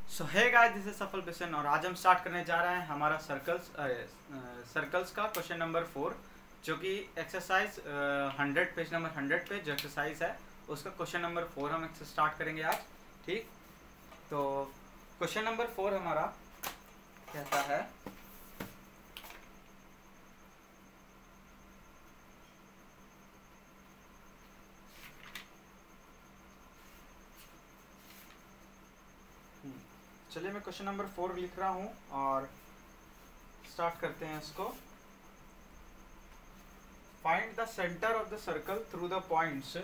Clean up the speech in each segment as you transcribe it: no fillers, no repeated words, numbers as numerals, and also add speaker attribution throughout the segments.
Speaker 1: So hey guys, this is Safal Bishan और आज हम स्टार्ट करने जा रहे हैं हमारा सर्कल्स का क्वेश्चन नंबर 4, जो कि एक्सरसाइज 100 पेज नंबर 100 पे जो एक्सरसाइज है उसका क्वेश्चन नंबर 4 हम स्टार्ट करेंगे आज। ठीक, तो क्वेश्चन नंबर 4 हमारा कहता है चलिए मैं क्वेश्चन नंबर 4 लिख रहा हूँ और स्टार्ट करते हैं इसको। Find the centre of the circle through the points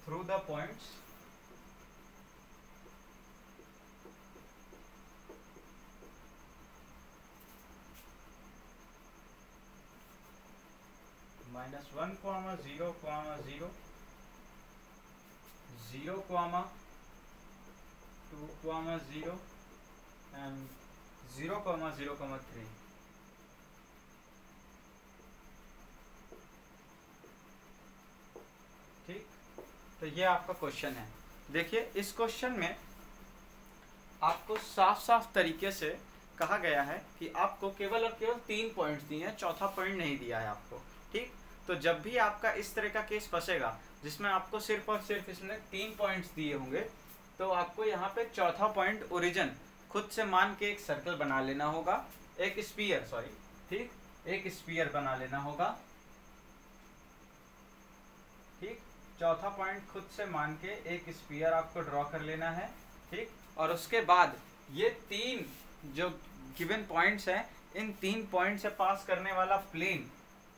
Speaker 1: through the points -1, 0, 0, 0, 2, 0 and 0, 0, 3। ठीक, तो ये आपका क्वेश्चन है। देखिए इस क्वेश्चन में आपको साफ साफ तरीके से कहा गया है कि आपको केवल और केवल 3 पॉइंट्स दिए हैं, चौथा पॉइंट नहीं दिया है आपको। ठीक, तो जब भी आपका इस तरह का केस फंसेगा जिसमें आपको सिर्फ और सिर्फ इसमें 3 पॉइंट्स दिए होंगे, तो आपको यहाँ पे चौथा पॉइंट ओरिजिन खुद से मान के एक सर्कल बना लेना होगा, एक स्फीयर, सॉरी, ठीक, एक स्फीयर बना लेना होगा। ठीक, चौथा पॉइंट खुद से मान के एक स्फीयर आपको ड्रॉ कर लेना है। ठीक, और उसके बाद ये 3 जो गिवन पॉइंट्स हैं, इन 3 पॉइंट से पास करने वाला प्लेन,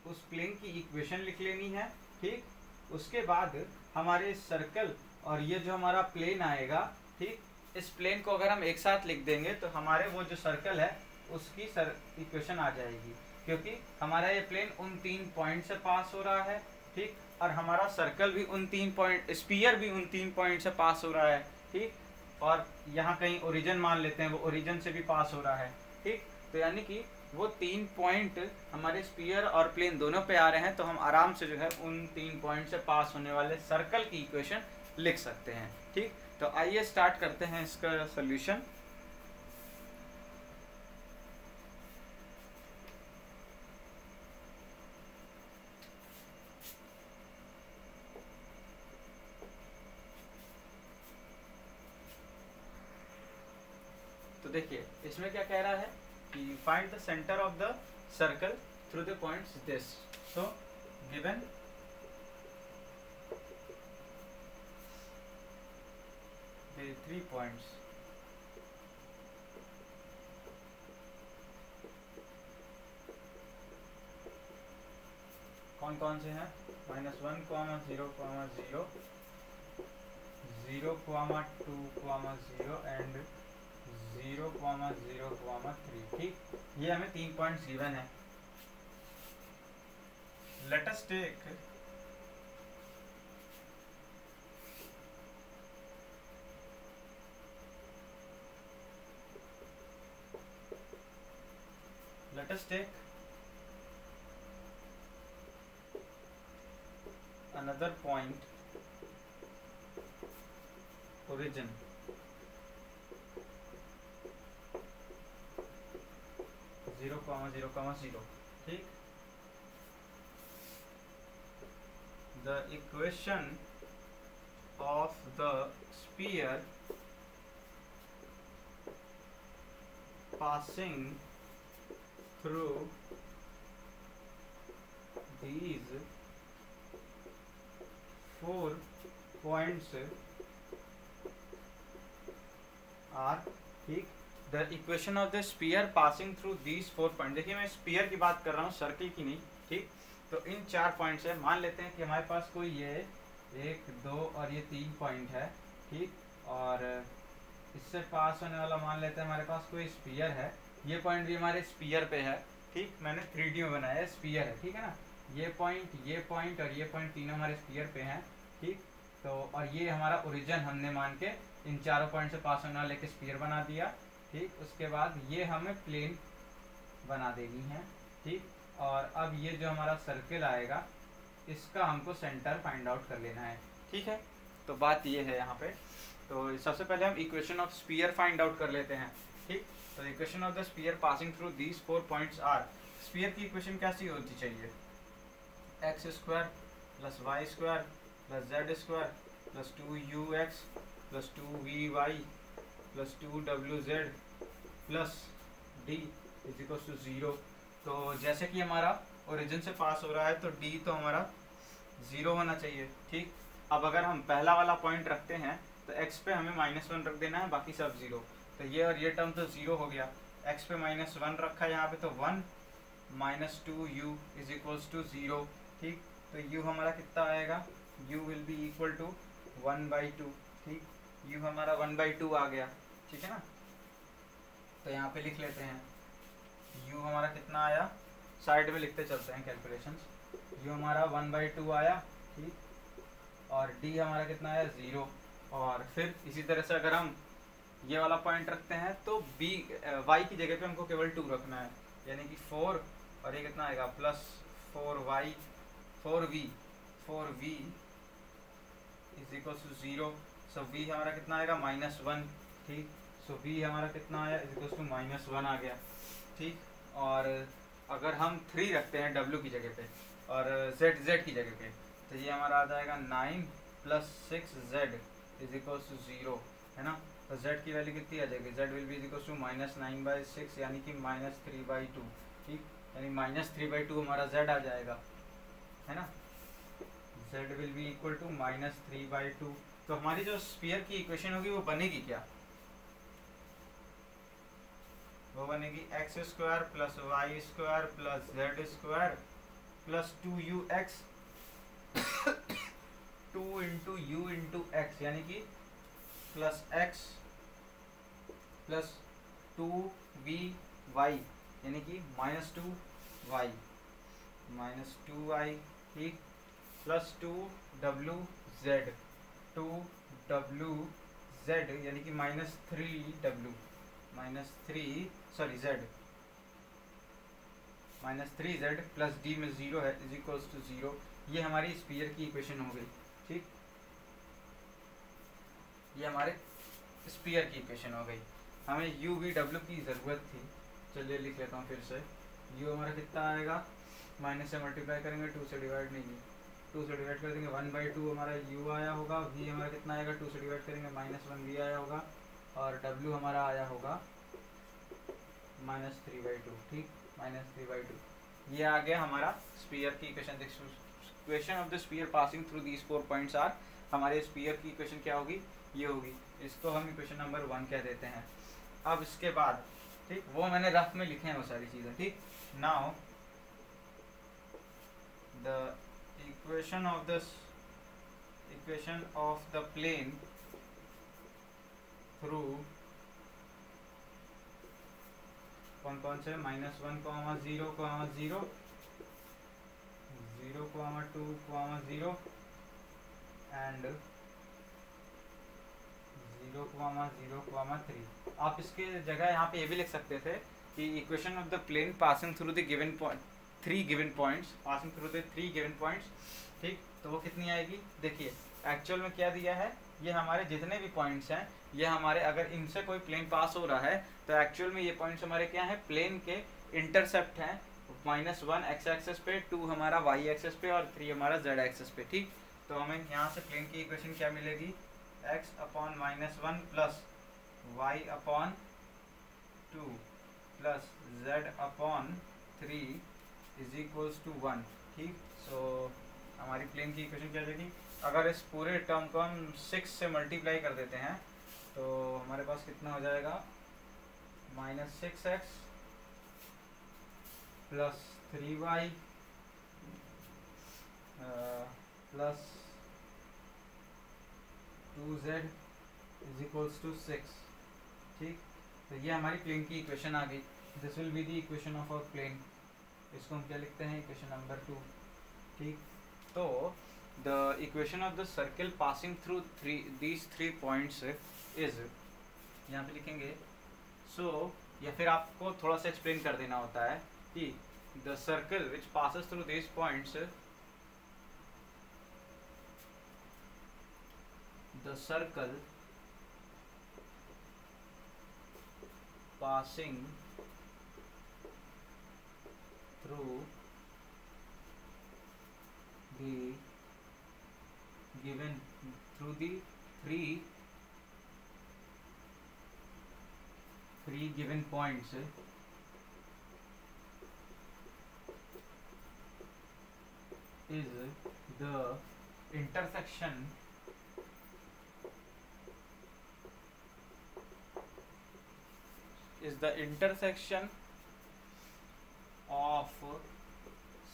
Speaker 1: उस प्लेन की इक्वेशन लिख लेनी है। ठीक, उसके बाद हमारे सर्कल और ये जो हमारा प्लेन आएगा, ठीक, इस प्लेन को अगर हम एक साथ लिख देंगे तो हमारे वो जो सर्कल है उसकी इक्वेशन आ जाएगी, क्योंकि हमारा ये प्लेन उन 3 पॉइंट से पास हो रहा है। ठीक, और हमारा सर्कल भी उन 3 पॉइंट, स्फीयर भी उन 3 पॉइंट से पास हो रहा है। ठीक, और यहाँ कहीं ओरिजिन मान लेते हैं, वो ओरिजिन से भी पास हो रहा है। ठीक, तो यानी कि वो 3 पॉइंट हमारे स्फीयर और प्लेन दोनों पे आ रहे हैं, तो हम आराम से जो है उन 3 पॉइंट से पास होने वाले सर्कल की इक्वेशन लिख सकते हैं। ठीक, तो आइए स्टार्ट करते हैं इसका सोल्यूशन। तो देखिए इसमें क्या कह रहा है कि find the centre of the circle through the points this. So given the 3 points, कौन कौन से हैं? -1, 0, 0, 0, 0, 2, 0 एंड 0, 0, 3। ठीक, ये हमें 3 पॉइंट्स गिवन है। Let us take another point origin, zero, 0, 0। ठीक, the equation of the sphere passing through these 4 points are, ठीक, the equation of the sphere passing through these 4 point. देखिए मैं स्फीयर की बात कर रहा हूँ, सर्कल की नहीं। ठीक, तो इन 4 पॉइंट्स है, मान लेते हैं कि हमारे पास कोई ये 1, 2 और ये 3 पॉइंट है। ठीक, और इससे पास होने वाला मान लेते हैं हमारे पास कोई स्फीयर है, ये पॉइंट भी हमारे स्फीयर पे है। ठीक, मैंने 3D में बनाया है, स्फीयर है, ठीक है ना। ये पॉइंट और ये पॉइंट तीनों हमारे स्फीयर पे हैं, ठीक। तो और ये हमारा ओरिजिन हमने मान के इन चारों पॉइंट से पास होने वाले एक स्फीयर बना दिया, ठीक। उसके बाद ये हमें प्लेन बना देनी है, ठीक। और अब ये जो हमारा सर्किल आएगा इसका हमको सेंटर फाइंड आउट कर लेना है, ठीक है। तो बात ये है यहाँ पे, तो सबसे पहले हम equation of sphere find out कर लेते हैं, ठीक। तो equation of the sphere passing through these 4 points are, sphere की इक्वेशन कैसी होती चाहिए, X square plus Y square plus Z square plus 2ux plus 2vy plus 2wz plus d is equal to 0। तो जैसे कि हमारा ओरिजिन से पास हो रहा है तो d तो हमारा 0 होना चाहिए, ठीक। अब अगर हम पहला वाला पॉइंट रखते हैं तो x पे हमें -1 रख देना है, बाकी सब 0। तो ये और ये टर्म तो 0 हो गया, x पे -1 रखा है यहाँ पे तो 1 -2u इज इक्वल्स टू 0, ठीक। तो u हमारा कितना आएगा, u will be equal to 1/2, ठीक। u हमारा 1/2 आ गया, ठीक है ना। तो यहाँ पे लिख लेते हैं u हमारा कितना आया, साइड में लिखते चलते हैं कैलकुलेशंस। u हमारा 1/2 आया, ठीक। और d हमारा कितना आया 0। और फिर इसी तरह से अगर हम ये वाला पॉइंट रखते हैं तो b y की जगह पे हमको केवल 2 रखना है, यानी कि 4 और ये कितना आएगा plus 4v is equal to 0। So v हमारा कितना आएगा -1, ठीक। सो v हमारा कितना आया इज इक्वल टू -1 आ गया, ठीक। और अगर हम 3 रखते हैं w की जगह पे और z की जगह पे तो ये हमारा आ जाएगा 9 + 6z इज इक्वल टू 0, है ना। तो z की वैल्यू कितनी आ जाएगी, z will be is equal to -9/6 यानी कि -3/2, ठीक। यानी -3/2 हमारा z आ जाएगा, है ना। z will be equal to -3/2। तो हमारी जो स्फीयर की इक्वेशन होगी वो बनेगी क्या, वो बनेगी x² plus y² plus z² plus 2ux 2 into u into x, यानी कि प्लस x प्लस 2vy यानी कि -2y, ठीक। प्लस 2wz यानी कि -3z प्लस d में 0 है इज इक्वल्स टू 0। ये हमारी स्फीयर की इक्वेशन हो गई, ठीक। ये हमारे स्फीयर की इक्वेशन हो गई। हमें u v w की ज़रूरत थी, चलिए लिख लेता हूँ फिर से। u हमारा कितना आएगा, माइनस से मल्टीप्लाई करेंगे 2 से डिवाइड नहीं है, 2 से डिवाइड कर देंगे 1/2 हमारा u आया होगा। v हमारा कितना आएगा, 2 से डिवाइड करेंगे -1v आया होगा। और w हमारा आया होगा -3/2, ठीक। -3/2 ये आ गया हमारा स्फीयर की equation. Equation of the sphere passing through these 4 points are, हमारे स्फीयर की इक्वेशन क्या होगी, ये होगी। इसको हम इक्वेशन नंबर 1 कह देते हैं। अब इसके बाद, ठीक, वो मैंने रफ में लिखे हैं वो सारी चीज़ें, ठीक। Now the equation of the plane through कौन कौन से, -1, 0, 0, 0, 2, 0 एंड 0, 3। आप इसके जगह यहाँ पे ये भी लिख सकते थे कि equation of the plane passing through the given point 3 given points, passing through the 3 given points, ठीक। तो वो कितनी आएगी, देखिए एक्चुअल में क्या दिया है, ये हमारे जितने भी पॉइंट्स हैं ये हमारे, अगर इनसे कोई प्लेन पास हो रहा है तो एक्चुअल में ये पॉइंट्स हमारे क्या हैं, प्लेन के इंटरसेप्ट हैं। -1 x एक्सेस पे, 2 हमारा y एक्सेस पे और 3 हमारा z एक्सेस पे, ठीक। तो हमें यहाँ से प्लेन की इक्वेशन क्या मिलेगी, x/-1 plus y/2 plus z/3 is equals to 1, ठीक। सो हमारी प्लेन की इक्वेशन क्या जाएगी, अगर इस पूरे टर्म को हम 6 से मल्टीप्लाई कर देते हैं तो हमारे पास कितना हो जाएगा, -6x plus 3y plus 2z is equals to 6, ठीक। तो ये हमारी प्लेन की इक्वेशन आ गई। This will be the equation of our plane. इसको हम क्या लिखते हैं, इक्वेशन नंबर 2। ठीक, तो the equation of the circle passing through these 3 points is, यहाँ पे लिखेंगे सो या फिर आपको थोड़ा सा एक्सप्लेन कर देना होता है कि the circle which passes through these points, the circle passing through the given through the three given points is the intersection of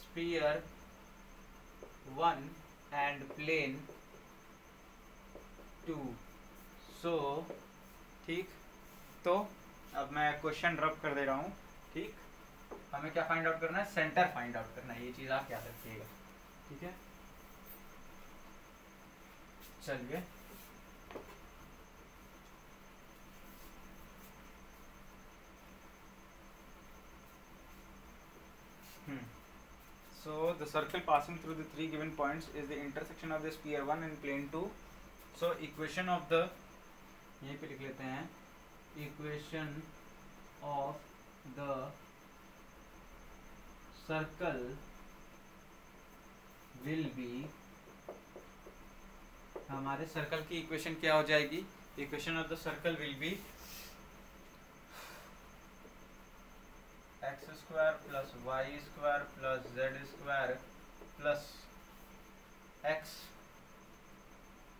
Speaker 1: sphere 1 and plane 2. सो ठीक, तो अब मैं क्वेश्चन रब कर दे रहा हूँ। ठीक, हमें क्या फाइंड आउट करना है? सेंटर फाइंड आउट करना है। ये चीज़ आप याद रखिएगा। ठीक है, चलिए so the circle passing through the 3 given points is the intersection of the sphere 1 and plane 2. so equation of the, यहीं पे लिख लेते हैं, equation of the circle will be, हमारे सर्कल की इक्वेशन क्या हो जाएगी? Equation of the circle will be x square plus Y square plus Z square plus x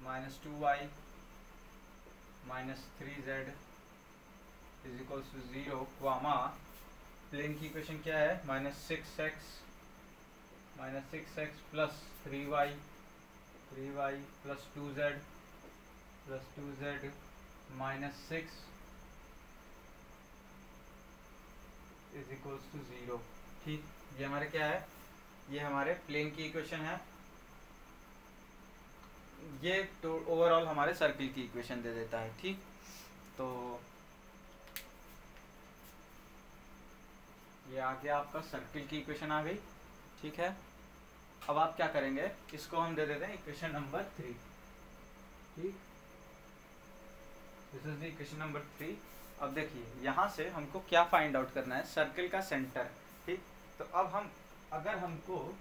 Speaker 1: minus 2y minus 3z is equals to 0, comma plane की equation क्या है? Minus 6x plus 3y plus 2z minus 6 is equals to 0। ठीक, ये हमारे क्या है? ये हमारे प्लेन की इक्वेशन है। ये तो ओवरऑल हमारे सर्किल की इक्वेशन दे देता है। ठीक, तो ये आ गया आपका सर्किल की इक्वेशन आ गई। ठीक है, अब आप क्या करेंगे? इसको हम दे देते हैं इक्वेशन नंबर 3। ठीक, this is the equation number 3। अब देखिए, यहाँ से हमको क्या फाइंड आउट करना है? सर्किल का सेंटर। ठीक, तो अब हम, अगर हमको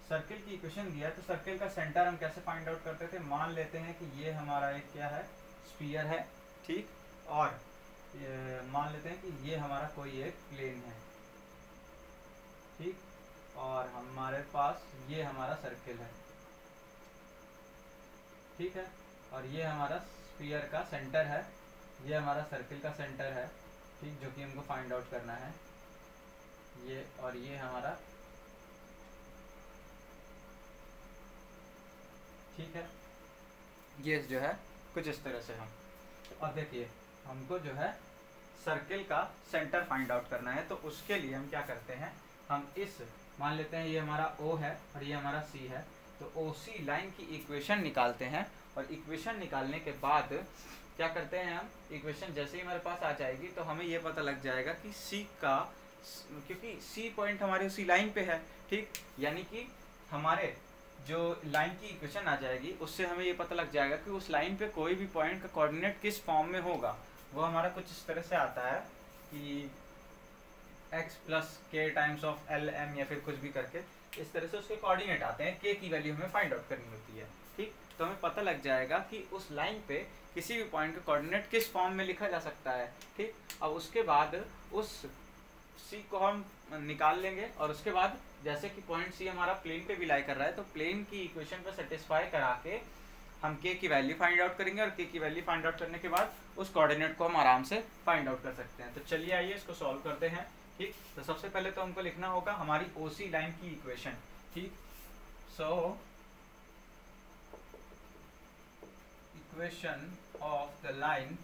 Speaker 1: सर्किल की इक्वेशन दिया तो सर्किल का सेंटर हम कैसे फाइंड आउट करते थे? मान लेते हैं कि ये हमारा एक क्या है? स्फीयर है। ठीक, और मान लेते हैं कि ये हमारा कोई एक प्लेन है। ठीक, और हमारे पास ये हमारा सर्किल है। ठीक है, और ये हमारा स्फीयर का सेंटर है, ये हमारा सर्किल का सेंटर है। ठीक, जो कि हमको फाइंड आउट करना है। ये और ये हमारा, ठीक है, ये जो है कुछ इस तरह से हम, और देखिए हमको जो है सर्किल का सेंटर फाइंड आउट करना है। तो उसके लिए हम क्या करते हैं? हम इस, मान लेते हैं ये हमारा O है और ये हमारा C है, तो OC लाइन की इक्वेशन निकालते हैं। और इक्वेशन निकालने के बाद क्या करते हैं हम? इक्वेशन जैसे ही हमारे पास आ जाएगी तो हमें ये पता लग जाएगा कि C का, क्योंकि C पॉइंट हमारे उसी लाइन पे है। ठीक, यानी कि हमारे जो लाइन की इक्वेशन आ जाएगी उससे हमें ये पता लग जाएगा कि उस लाइन पे कोई भी पॉइंट का कोऑर्डिनेट किस फॉर्म में होगा। वो हमारा कुछ इस तरह से आता है कि x प्लस के टाइम्स ऑफ एल एम, या फिर कुछ भी करके इस तरह से उसके कोऑर्डिनेट आते हैं। k की वैल्यू हमें फाइंड आउट करनी होती है। ठीक, तो हमें पता लग जाएगा कि उस लाइन पे किसी भी पॉइंट का कोऑर्डिनेट किस फॉर्म में लिखा जा सकता है। ठीक, अब उसके बाद उस c को हम निकाल लेंगे, और उसके बाद जैसे कि पॉइंट C हमारा प्लेन पे भी लाई कर रहा है, तो प्लेन की इक्वेशन पे सेटिस्फाई करा के हम k की वैल्यू फाइंड आउट करेंगे, और k की वैल्यू फाइंड आउट करने के बाद उस कोऑर्डिनेट को हम आराम से फाइंड आउट कर सकते हैं। तो चलिए आइए इसको सॉल्व करते हैं। ठीक, तो सबसे पहले तो हमको लिखना होगा हमारी OC लाइन की इक्वेशन। ठीक, so equation of the line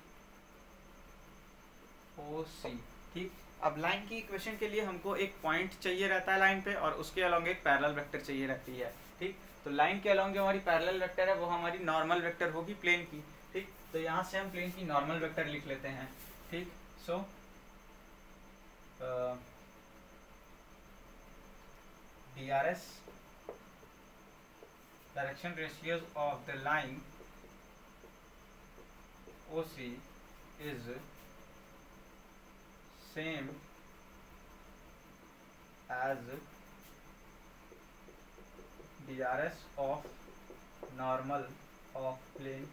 Speaker 1: OC। ठीक, अब लाइन की इक्वेशन के लिए हमको एक पॉइंट चाहिए रहता है लाइन पे, और उसके अलोंग एक पैरेलल वेक्टर चाहिए रहती है। ठीक, तो लाइन के अलोंग जो हमारी पैरेलल वेक्टर है वो हमारी नॉर्मल वेक्टर होगी प्लेन की। ठीक, तो यहाँ से हम प्लेन की नॉर्मल वेक्टर लिख लेते हैं। ठीक, सो DRS, direction ratios of the line OC is same as DRS of normal of plane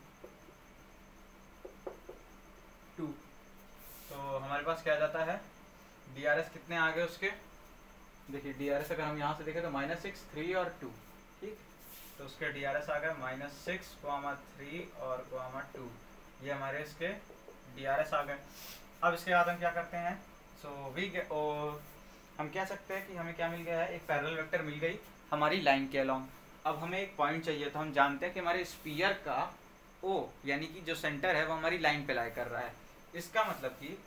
Speaker 1: 2। तो हमारे पास क्या जाता है, DRS कितने आ गए उसके, देखिए DRS अगर हम यहाँ से देखें तो -6, 3 और 2। ठीक, तो उसके DRS आ गए -6, -3 और -2, ये हमारे इसके DRS आ गए। अब इसके बाद हम क्या करते हैं, हम कह सकते हैं कि हमें क्या मिल गया है, एक पैरेलल वेक्टर मिल गई हमारी लाइन के अलोंग। अब हमें एक पॉइंट चाहिए, तो हम जानते हैं कि हमारे स्फीयर का O यानी कि जो सेंटर है वो हमारी लाइन पे लाई कर रहा है। इसका मतलब कि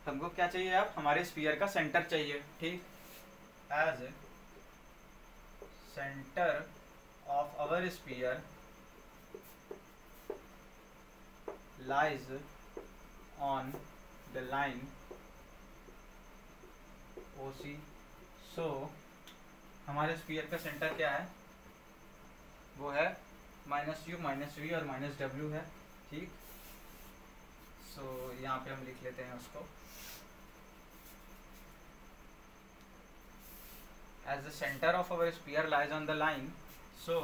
Speaker 1: हमको क्या चाहिए, अब हमारे स्फीयर का सेंटर चाहिए। ठीक, as centre of our sphere lies on the line OC। so हमारे स्फीयर का सेंटर क्या है, वो है -u -v और -w है। ठीक, सो यहाँ पे हम लिख लेते हैं उसको, as the center of our sphere lies on the line, so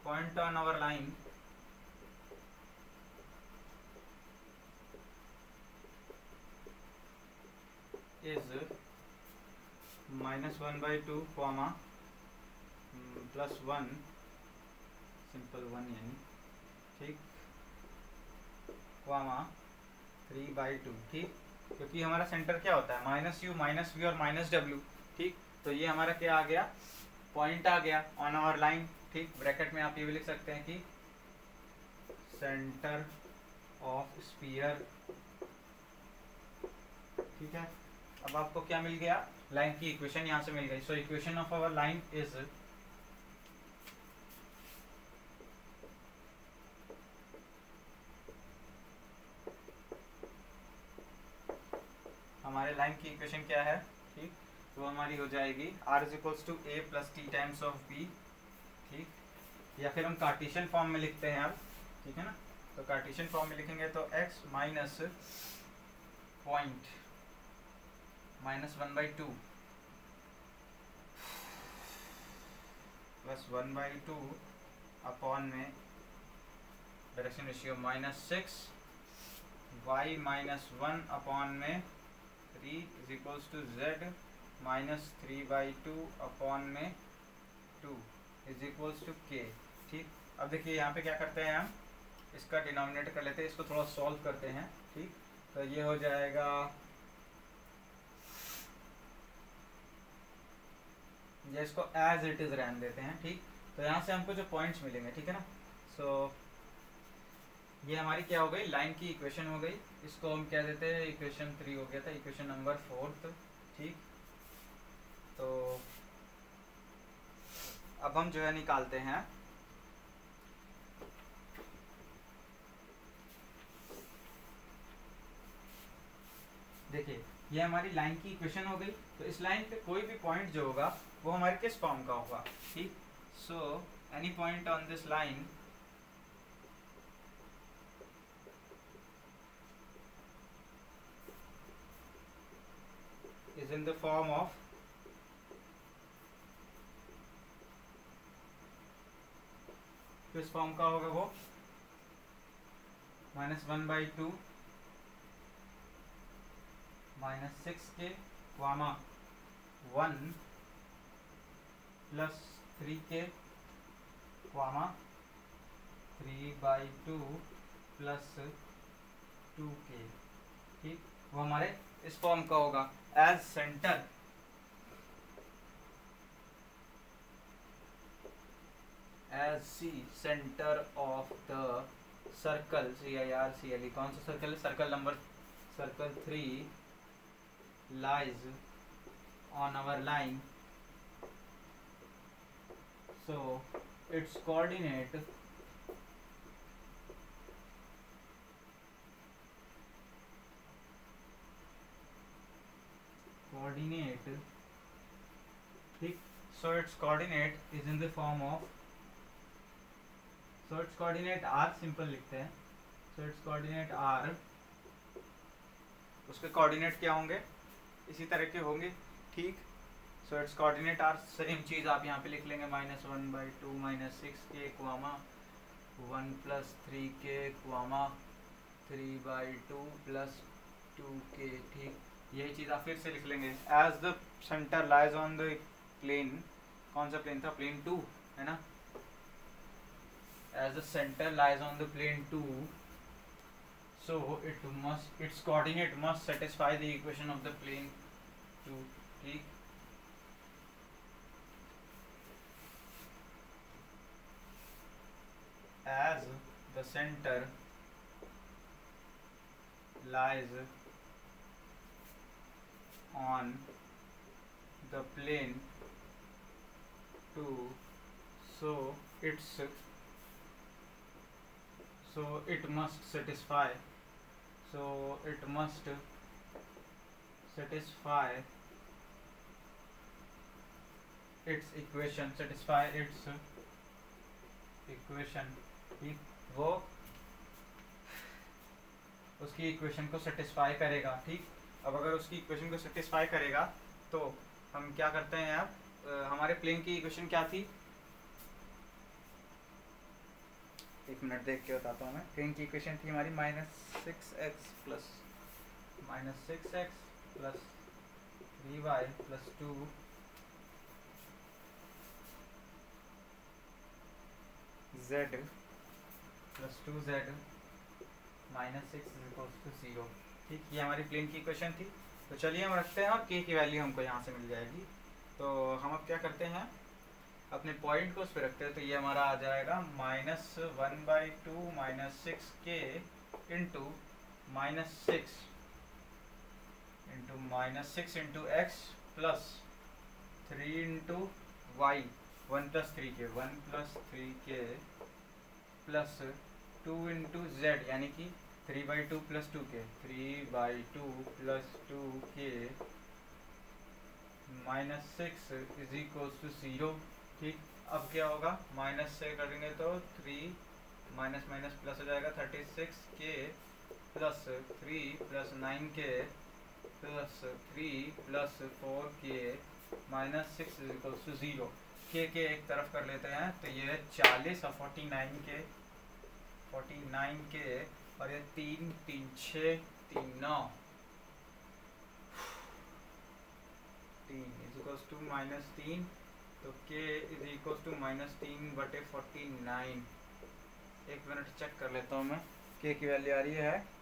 Speaker 1: point on our line is -1/2, +1, simple 1 यानी, ठीक, 3/2। ठीक, क्योंकि हमारा सेंटर क्या होता है, -u -v और -w। ठीक, तो ये हमारा क्या आ गया, पॉइंट आ गया ऑन आवर लाइन। ठीक, ब्रैकेट में आप ये भी लिख सकते हैं कि सेंटर ऑफ स्फीयर। ठीक है, अब आपको क्या मिल गया, लाइन की इक्वेशन यहाँ से मिल गई। So equation of our line is हमारे लाइन की इक्वेशन क्या है, ठीक, तो हमारी हो जाएगी r = a + t times of b। ठीक, या फिर हम कार्टेशियन फॉर्म में लिखते हैं अब। ठीक है ना, तो कार्टेशियन फॉर्म में लिखेंगे तो x माइनस पॉइंट -1/2 +1/2 अपॉन में डायरेक्शन रेशियो -6, y -1 अपॉन में 3 = z -3/2 अपॉन में 2 = k। ठीक, अब देखिए यहाँ पे क्या करते हैं, हम इसका डिनोमिनेटर कर लेते हैं, इसको थोड़ा सॉल्व करते हैं। ठीक, तो ये हो जाएगा, ये इसको एज इट इज रहने देते हैं। ठीक, तो यहाँ से हमको जो पॉइंट्स मिलेंगे, ठीक है ना, सो ये हमारी क्या हो गई, लाइन की इक्वेशन हो गई। इसको हम क्या देते हैं, इक्वेशन 3 हो गया था, इक्वेशन नंबर 4। ठीक, तो अब हम जो है निकालते हैं, देखिए ये हमारी लाइन की इक्वेशन हो गई। तो इस लाइन पे कोई भी पॉइंट जो होगा वो हमारे किस फॉर्म का होगा। ठीक, so any point on this line is in the form of किस फॉर्म का होगा वो, -1/2 -6k, 1 + 3k, 3/2 + 2k। ठीक, वो हमारे इस फॉर्म का होगा, as centre as C centre of the circle, CIRCLE, कौन सा सर्कल है, circle number circle 3 lies on our line, so its coordinate ठीक, so its coordinate is in the form of, so its coordinate r, simple लिखते हैं, so its coordinate r, उसके coordinate क्या होंगे, इसी तरह के होंगे, ठीक। So its coordinate r, same चीज आप यहाँ पे लिख लेंगे, -1/2 -6k comma 1+3k comma 3/2 + 2k, ठीक। यही चीज आप फिर से लिख लेंगे। As the centre lies on the plane, कौन सा प्लेन था, प्लेन 2 है ना, as the centre lies on the plane 2, so its coordinate must satisfy the equation of the plane 2, ठीक। as the center lies on the plane 2, so it must satisfy, its equation, ठीक। वो उसकी equation को satisfy करेगा, ठीक। अब अगर उसकी इक्वेशन को सेटिस्फाई करेगा तो हम क्या करते हैं, अब हमारे प्लेन की इक्वेशन क्या थी, एक मिनट देख के बताता हूँ मैं। प्लेन की इक्वेशन थी हमारी -6x + 3y + 2 z + 2z -6 = 0, ठीक। ये हमारी प्लेन की इक्वेशन थी। तो चलिए हम रखते हैं और k की वैल्यू हमको यहाँ से मिल जाएगी। तो हम अब क्या करते हैं, अपने पॉइंट को उस पर रखते हैं। तो ये हमारा आ जाएगा -1/2 -6k into -6 × x plus 3 × y 1+3k plus 2 × z, यानी कि 3/2 + 2k 3/2 + 2k -6 = 0, ठीक। अब क्या होगा, माइनस से करेंगे तो 3 माइनस प्लस हो जाएगा, 36k plus 3 + 9k plus 3 + 4k -6 = 0। k एक तरफ कर लेते हैं, तो ये 40 और 49k और ये 3 3 6 3 9 3 -3, तो k = -3/49। एक मिनट चेक कर लेता हूँ मैं, k की वैल्यू आ रही है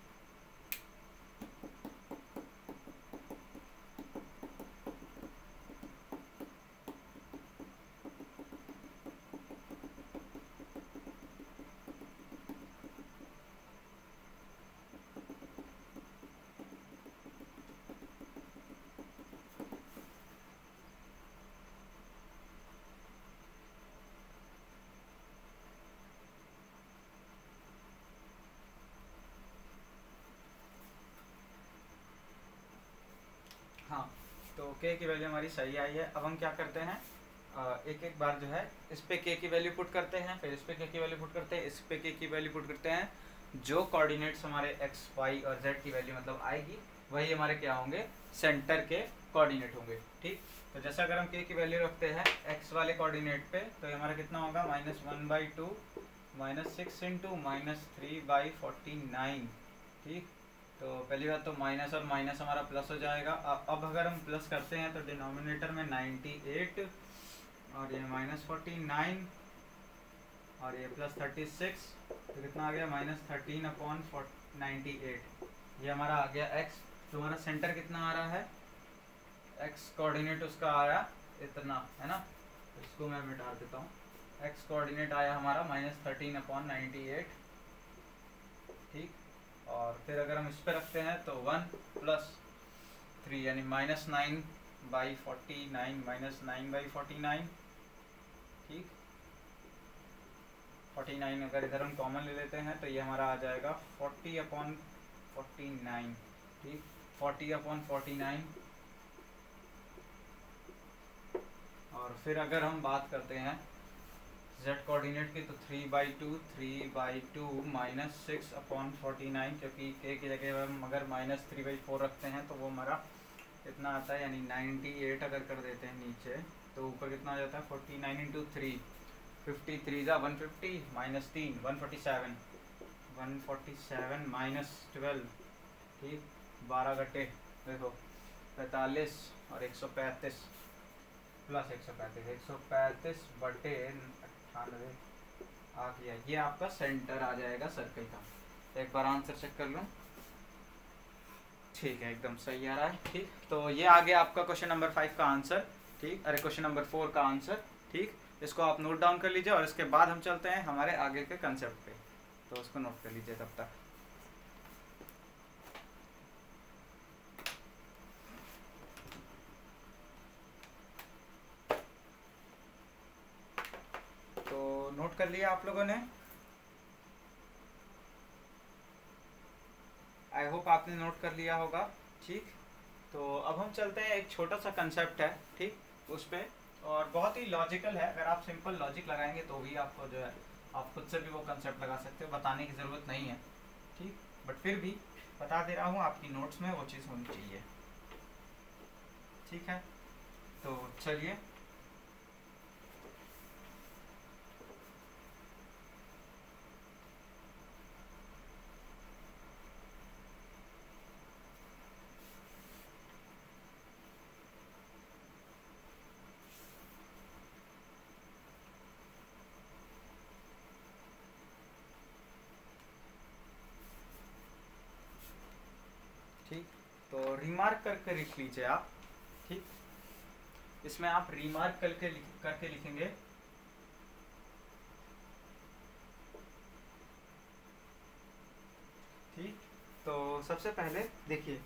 Speaker 1: हाँ, तो k की वैल्यू हमारी सही आई है। अब हम क्या करते हैं, एक एक बार जो है इस पे k की वैल्यू पुट करते हैं, फिर इस पे k की वैल्यू पुट करते हैं, इस पे k की वैल्यू पुट करते हैं। जो कोऑर्डिनेट्स हमारे x, y और z की वैल्यू मतलब आएगी, वही हमारे क्या होंगे, सेंटर के कोऑर्डिनेट होंगे, ठीक। तो जैसे अगर हम k की वैल्यू रखते हैं x वाले कोऑर्डिनेट पे, तो हमारा कितना होगा, -1/2 -6 × -3/49, ठीक। तो पहली बात तो माइनस और माइनस हमारा प्लस हो जाएगा। अब अगर हम प्लस करते हैं तो डिनोमिनेटर में 98 और ये -49 और ये +36, तो कितना आ गया, -13/98। ये हमारा आ गया x। तो हमारा सेंटर कितना आ रहा है, x कोऑर्डिनेट उसका आया इतना, है ना। इसको मैं मिटा देता हूँ। x कोऑर्डिनेट आया हमारा -13/98, ठीक। और फिर अगर हम इस पे रखते हैं तो 1+3 यानी -9/49 -9/49, ठीक। 49 अगर इधर हम कॉमन ले लेते हैं तो ये हमारा आ जाएगा 40/49, ठीक। 40/49। और फिर अगर हम बात करते हैं z कोऑर्डिनेट की तो 3/2 -6/49, क्योंकि k की जगह हम अगर -3/4 रखते हैं तो वो हमारा इतना आता है, यानी 98 अगर कर देते हैं नीचे तो ऊपर कितना आ जाता है 49 × 3, 53 × 150 -3 147, 147 -12, ठीक। 12 घटे देखो 45 और 135 प्लस 135, 135/98 आ गया। ये आपका सेंटर आ जाएगा सर्कल का। एक बार आंसर चेक कर लूँ, ठीक है, एकदम सही आ रहा है, ठीक। तो ये आ गया आपका क्वेश्चन नंबर 5 का आंसर, ठीक। अरे क्वेश्चन नंबर 4 का आंसर, ठीक। इसको आप नोट डाउन कर लीजिए और इसके बाद हम चलते हैं हमारे आगे के कंसेप्ट पे, तो उसको नोट कर लीजिए तब तक। तो नोट कर लिया आप लोगों ने, आई होप आपने नोट कर लिया होगा, ठीक। तो अब हम चलते हैं, एक छोटा सा कंसेप्ट है, ठीक, उस पर, और बहुत ही लॉजिकल है। अगर आप सिंपल लॉजिक लगाएंगे तो भी आपको जो है आप खुद से भी वो कंसेप्ट लगा सकते हो, बताने की ज़रूरत नहीं है, ठीक। बट फिर भी बता दे रहा हूँ, आपकी नोट्स में वो चीज़ होनी चाहिए, ठीक है। तो चलिए, ठीक। तो रिमार्क करके लिख लीजिए आप, ठीक। इसमें आप रिमार्क करके लिखेंगे, ठीक। तो सबसे पहले देखिए,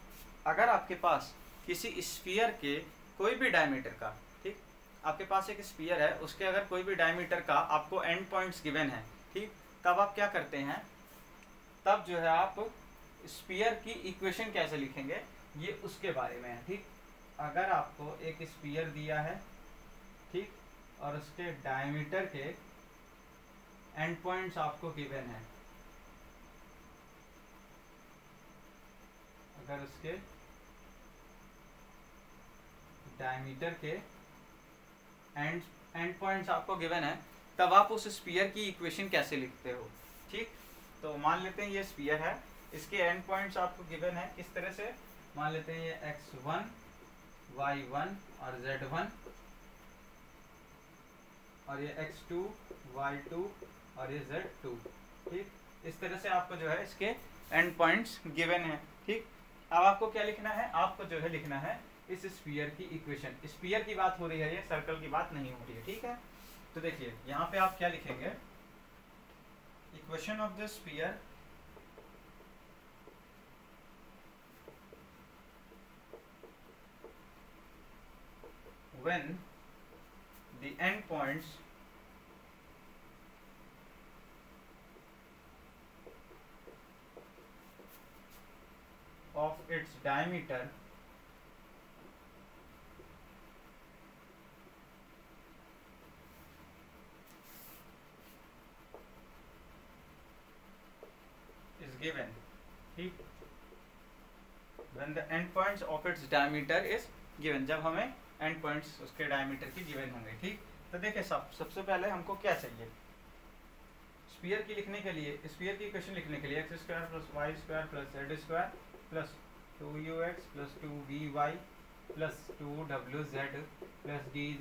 Speaker 1: अगर आपके पास किसी स्फीयर के कोई भी डायमीटर का, ठीक, आपके पास एक स्फीयर है, उसके अगर कोई भी डायमीटर का आपको एंड पॉइंट्स गिवन है, ठीक, तब आप क्या करते हैं, तब जो है आप स्फीयर की इक्वेशन कैसे लिखेंगे ये उसके बारे में है, ठीक। अगर आपको एक स्फीयर दिया है, ठीक, और उसके डायमीटर के एंड पॉइंट्स आपको गिवन है, अगर उसके डायमीटर के एंड पॉइंट्स आपको गिवन है, तब आप उस स्फीयर की इक्वेशन कैसे लिखते हो, ठीक। तो मान लेते हैं ये स्फीयर है, इसके एंड पॉइंट्स आपको गिवन है, किस तरह से मान लेते हैं, ये x1 y1 और z1, और ये x2 y2 और ये z2, ठीक। इस तरह से आपको जो है इसके एंड पॉइंट्स गिवन है, ठीक। अब आपको क्या लिखना है, आपको जो है लिखना है इस स्फीयर की इक्वेशन। स्फीयर की बात हो रही है, ये सर्कल की बात नहीं हो रही है, ठीक है। तो देखिए यहाँ पे आप क्या लिखेंगे, equation of the sphere when the endpoints of its diameter is given, ठीक। when the endpoints of its diameter is given, जब हमें एंड पॉइंट्स उसके डायमीटर की गिवन होंगे, ठीक। तो देखिए सबसे पहले हमको क्या चाहिए, स्फीयर की लिखने के लिए, स्फीयर की इक्वेशन लिखने के लिए x² + y² + z² plus 2ux + 2vy + 2wz + d =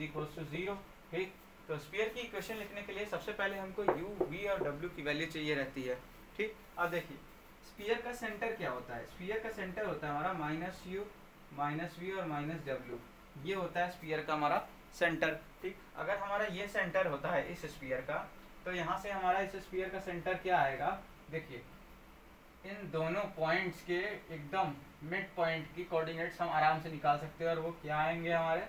Speaker 1: 0, ठीक। तो स्फीयर की इक्वेशन लिखने के लिए सबसे पहले हमको u, v और w की वैल्यू चाहिए रहती है, ठीक। अब देखिए स्फीयर का सेंटर क्या होता है, स्फीयर का सेंटर होता है हमारा -u -v और -w, ये होता है स्फीयर का हमारा सेंटर, ठीक। अगर हमारा ये सेंटर होता है इस स्फीयर का, तो यहाँ से हमारा इस स्फीयर का सेंटर क्या आएगा, देखिए इन दोनों पॉइंट्स के एकदम मिड पॉइंट की कोऑर्डिनेट्स हम आराम से निकाल सकते हैं, और वो क्या आएंगे हमारे,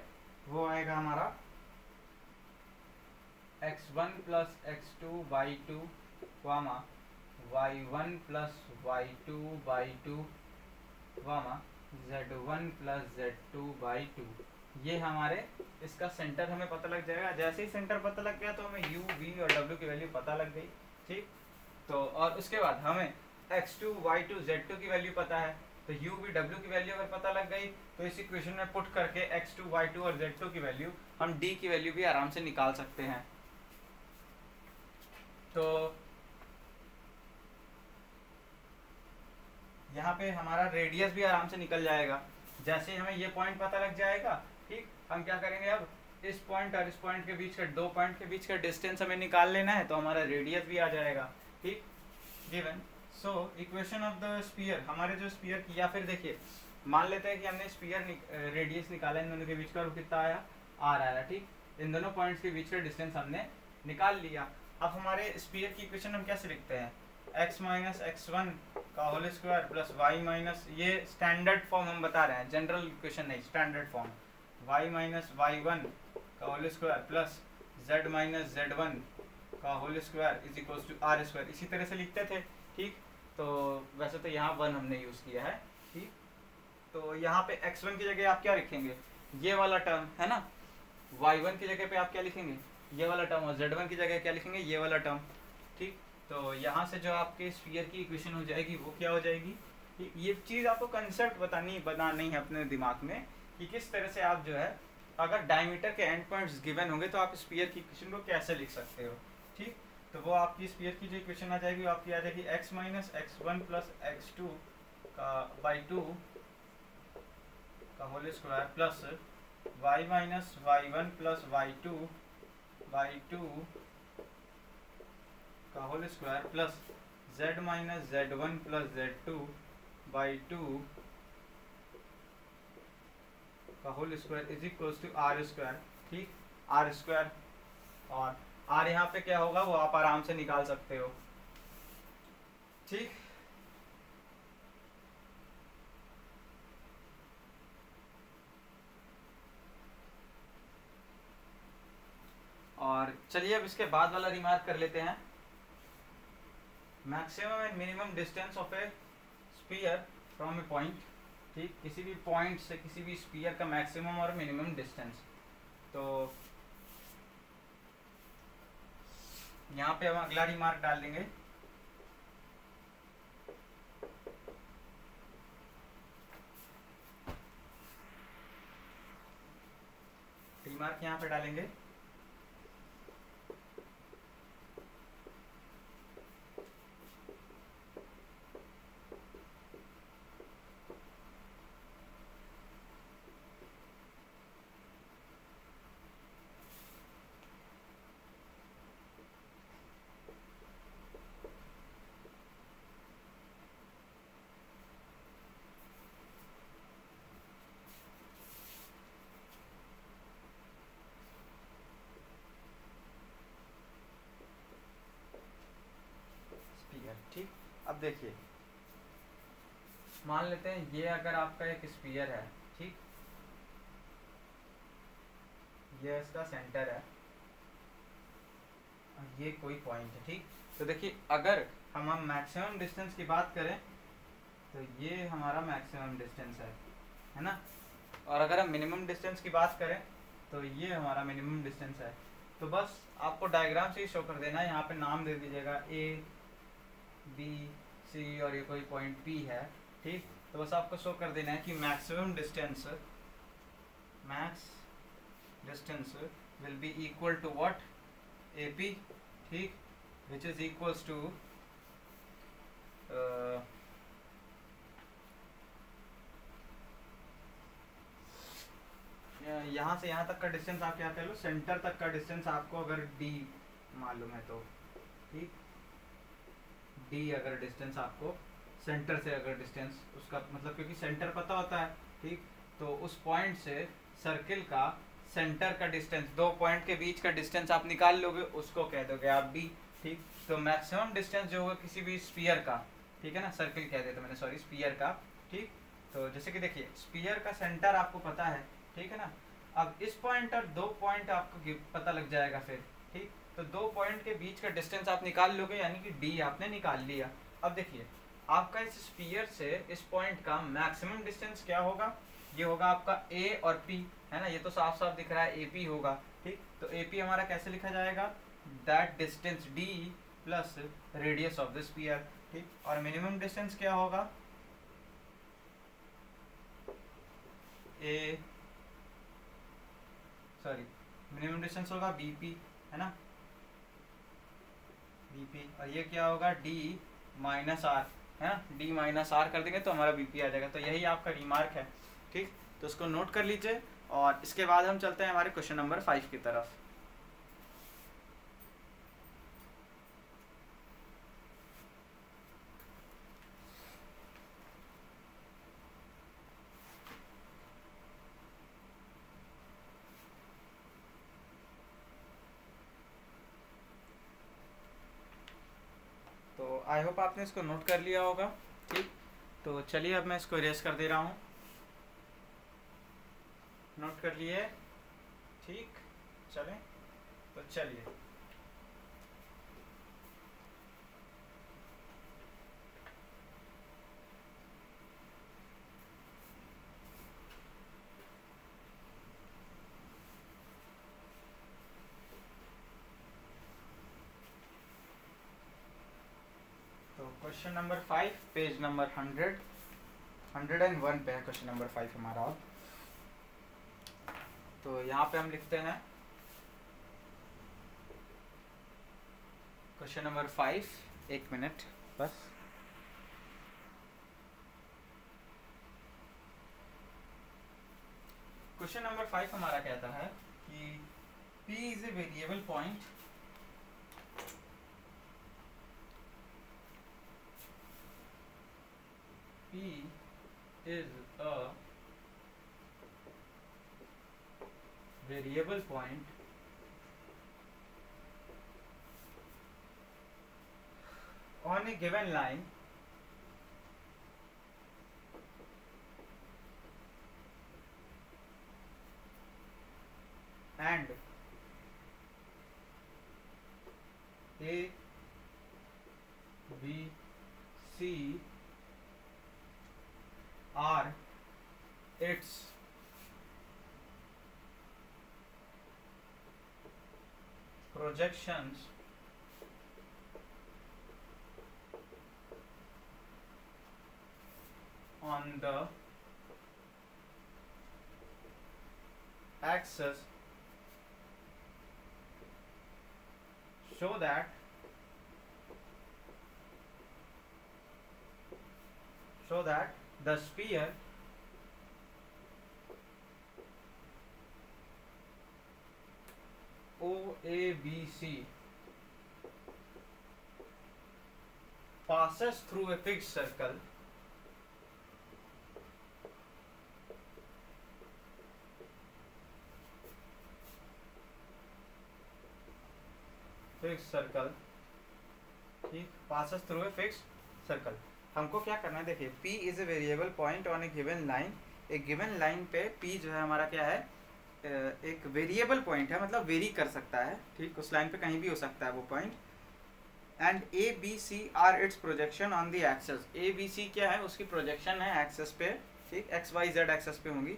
Speaker 1: वो आएगा हमारा x1 plus x2 by two comma y1 plus y2 by two comma z1 plus z2 by two. ये हमारे इसका सेंटर हमें पता लग जाएगा। जैसे ही सेंटर पता लग गया तो हमें u, v और w की वैल्यू पता लग गई, ठीक। तो और उसके बाद हमें x2, y2, z2 की वैल्यू पता है, तो u, v, w की वैल्यू अगर पता लग गई तो इस इक्वेशन में पुट करके x2, y2 और z2 की वैल्यू, हम d की वैल्यू भी आराम से निकाल सकते हैं। तो यहाँ पे हमारा रेडियस भी आराम से निकल जाएगा। जैसे ही हमें ये पॉइंट पता लग जाएगा, ठीक, हम क्या करेंगे, अब इस पॉइंट और इस पॉइंट के बीच का, दो पॉइंट के बीच का डिस्टेंस हमें निकाल लेना है, तो हमारा रेडियस भी आ जाएगा, ठीक। Given so equation of the sphere, हमारे जो स्फीयर की, या फिर देखिए मान लेते हैं कि हमने स्फीयर रेडियस निकाला इन दोनों के बीच का, और कितना आया, आर आया, ठीक। इन दोनों पॉइंट्स के बीच का डिस्टेंस हमने निकाल लिया। अब हमारे स्फीयर की इक्वेशन हम कैसे लिखते हैं, x माइनस x1 का whole square plus y minus, ये स्टैंडर्ड फॉर्म हम बता रहे हैं, जनरल इक्वेशन नहीं, standard form, y minus y1 का whole square plus z minus z1 का whole square is equal to are square. इसी तरह से लिखते थे, ठीक। तो वैसे तो यहाँ 1 हमने यूज़ किया है, ठीक। तो यहाँ पे x1 की जगह आप क्या लिखेंगे, ये वाला टर्म है ना, y1 की जगह पे आप क्या लिखेंगे, ये वाला टर्म, और z1 की जगह क्या लिखेंगे, ये वाला टर्म, ठीक। तो यहाँ से जो आपके स्फीयर की इक्वेशन हो जाएगी वो क्या हो जाएगी, ये चीज़ आपको कंसेप्ट बनानी है अपने दिमाग में, कि किस तरह से आप जो है, अगर डायमीटर के एंड पॉइंट्स गिवन होंगे तो आप स्फीयर की इक्वेशन को कैसे लिख सकते हो, ठीक। तो वो आपकी स्फीयर की जो इक्वेशन आ जाएगी वो आपकी आ जाएगी x minus x1 plus x2 का बाई टू का whole square plus y minus y1 plus y2 by two का whole square plus z minus z1 plus z2 by two का whole square is equals to are square, ठीक। R square, और R यहाँ पे क्या होगा वो आप आराम से निकाल सकते हो, ठीक। और चलिए अब इसके बाद वाला रिमार्क कर लेते हैं, maximum and minimum distance of A sphere from A point, ठीक। किसी भी पॉइंट से किसी भी स्फीयर का मैक्सिमम और मिनिमम डिस्टेंस। तो यहाँ पे हम अगला रिमार्क डाल देंगे, रिमार्क यहाँ पे डालेंगे, ठीक। अब देखिए मान लेते हैं ये अगर आपका एक स्फीयर है, ठीक, ये इसका सेंटर है, और ये कोई पॉइंट है, ठीक। तो देखिए अगर हम मैक्सिमम डिस्टेंस की बात करें तो ये हमारा मैक्सिमम डिस्टेंस है ना, और अगर हम मिनिमम डिस्टेंस की बात करें तो ये हमारा मिनिमम डिस्टेंस है। तो बस आपको डायग्राम से ही शो कर देना है, यहाँ पे नाम दे दीजिएगा ए बी सी और ये कोई पॉइंट पी है, ठीक। तो बस आपको शो कर देना है कि maximum distance, max distance will be equal to what, A P, ठीक, विच इज इक्वल्स टू यहाँ से यहाँ तक का डिस्टेंस आप क्या कह लो, सेंटर तक का डिस्टेंस आपको अगर डी मालूम है तो, ठीक। डी अगर डिस्टेंस आपको सेंटर से अगर डिस्टेंस उसका मतलब, क्योंकि सेंटर पता होता है, ठीक। तो उस पॉइंट से सर्किल का सेंटर का डिस्टेंस, दो पॉइंट के बीच का डिस्टेंस आप निकाल लोगे, उसको कह दोगे आप डी, ठीक। तो मैक्सिमम डिस्टेंस जो होगा किसी भी स्फीयर का, ठीक है ना, सर्किल कह देते मैंने, सॉरी, स्फीयर का। ठीक, तो जैसे कि देखिए स्फीयर का सेंटर आपको पता है, ठीक है ना। अब इस पॉइंट और दो पॉइंट आपको पता लग जाएगा फिर, ठीक। तो दो पॉइंट के बीच का डिस्टेंस आप निकाल लोगे, यानी कि डी आपने निकाल लिया। अब देखिए आपका इस स्फीयर से इस पॉइंट का मैक्सिमम डिस्टेंस क्या होगा, ये होगा आपका ए और पी, है ना, ये तो साफ साफ दिख रहा है, ए पी होगा। ठीक, तो ए पी हमारा कैसे लिखा जाएगा, that distance D plus radius of the sphere. ठीक, और मिनिमम डिस्टेंस क्या होगा, ए सॉरी मिनिमम डिस्टेंस होगा बीपी, है ना, बीपी। और ये क्या होगा, डी माइनस आर, है ना, डी माइनस आर कर देंगे तो हमारा बीपी आ जाएगा। तो यही आपका रिमार्क है। ठीक, तो उसको नोट कर लीजिए और इसके बाद हम चलते हैं हमारे क्वेश्चन नंबर 5 की तरफ। तो आई होप आपने इसको नोट कर लिया होगा। ठीक, तो चलिए अब मैं इसको इरेज कर दे रहा हूँ। नोट कर लिए, ठीक, चलें, तो चलिए। तो क्वेश्चन नंबर 5 पेज नंबर 101 पे है क्वेश्चन नंबर 5 हमारा। तो यहाँ पे हम लिखते हैं क्वेश्चन नंबर 5, एक मिनट बस। क्वेश्चन नंबर 5 हमारा कहता है कि P is a variable point P is a variable point on a given line and A, B, C are its projections on the axis show that the sphere OABC passes through a fixed circle ठीक, passes through a fixed circle। हमको क्या करना है, देखिए P is a variable point on A given line. एक given line पे P जो है हमारा क्या है, एक वेरिएबल पॉइंट है, मतलब वेरी कर सकता है। ठीक, उस लाइन पे कहीं भी हो सकता है वो point. And A B C are its projection on the axes. A B C क्या है, उसकी प्रोजेक्शन है एक्सेस पे। ठीक, एक्स वाई जेड एक्सेस पे होंगी।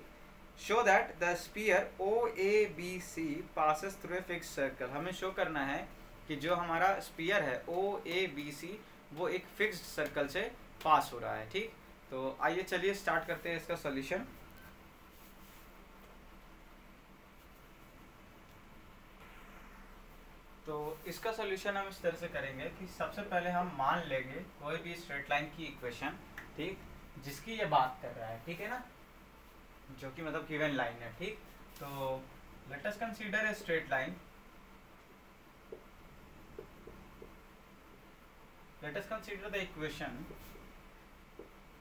Speaker 1: Show that the sphere O A B C passes through a fix circle. हमें show करना है कि जो हमारा स्फीयर है ओ ए बी सी वो एक फिक्स्ड सर्कल से पास हो रहा है। ठीक, तो आइए चलिए स्टार्ट करते हैं इसका सॉल्यूशन। तो इसका सॉल्यूशन हम इस तरह से करेंगे कि सबसे पहले हम मान लेंगे कोई भी स्ट्रेट लाइन की इक्वेशन, ठीक, जिसकी ये बात कर रहा है, ठीक है ना, जो कि मतलब गिवन लाइन है। ठीक, तो let us consider a straight line. Let us consider the equation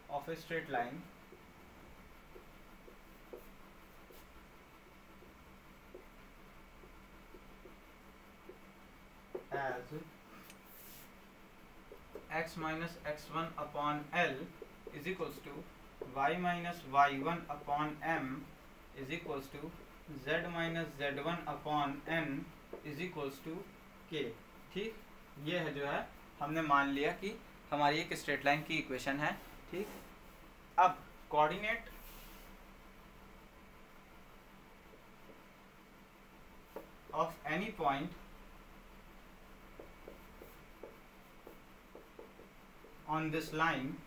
Speaker 1: of a straight line as x minus x1 upon l is equals to y minus y1 upon m is equals to z minus z1 upon n is equals to k। ठीक, ये है जो है हमने मान लिया कि हमारी एक स्ट्रेट लाइन की इक्वेशन है। ठीक, अब coordinate of any point on this line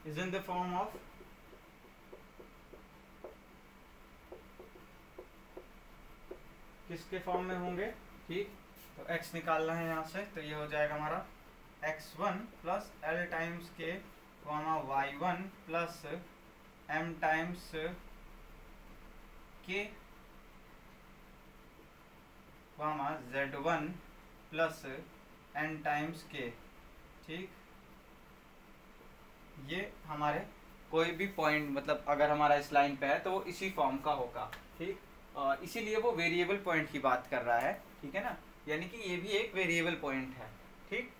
Speaker 1: is in the form of किसके फॉर्म में होंगे? ठीक, तो x निकालना है यहाँ से, तो ये हो जाएगा हमारा x1 प्लस एल टाइम्स के y1 plus m times k z1 plus n times k। ठीक, ये हमारे कोई भी पॉइंट मतलब अगर हमारा इस लाइन पे है तो वो इसी फॉर्म का होगा। ठीक, इसीलिए वो वेरिएबल पॉइंट की बात कर रहा है। ठीक है ना, यानी कि ये भी एक वेरिएबल पॉइंट है। ठीक,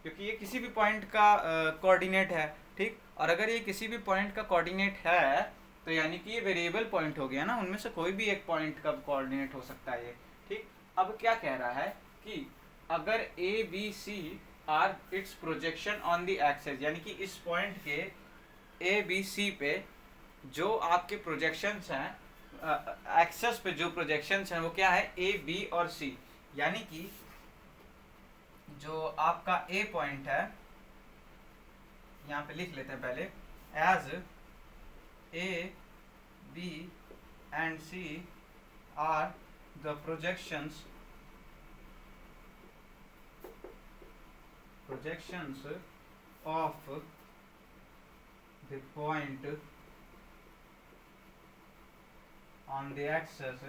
Speaker 1: क्योंकि ये किसी भी पॉइंट का कोऑर्डिनेट है। ठीक, और अगर ये किसी भी पॉइंट का कोऑर्डिनेट है तो यानी कि ये वेरिएबल पॉइंट हो गया ना, उनमें से कोई भी एक पॉइंट का कोऑर्डिनेट हो सकता है ये। ठीक, अब क्या कह रहा है कि अगर A B C are its projection on the axes, यानी कि इस पॉइंट के ए बी सी पे जो आपके प्रोजेक्शंस हैं, एक्सेस पे जो प्रोजेक्शंस हैं वो क्या है? ए बी और सी। यानी कि जो आपका ए पॉइंट है, यहाँ पे लिख लेते हैं पहले, as A B and C are the projections of the point on the axis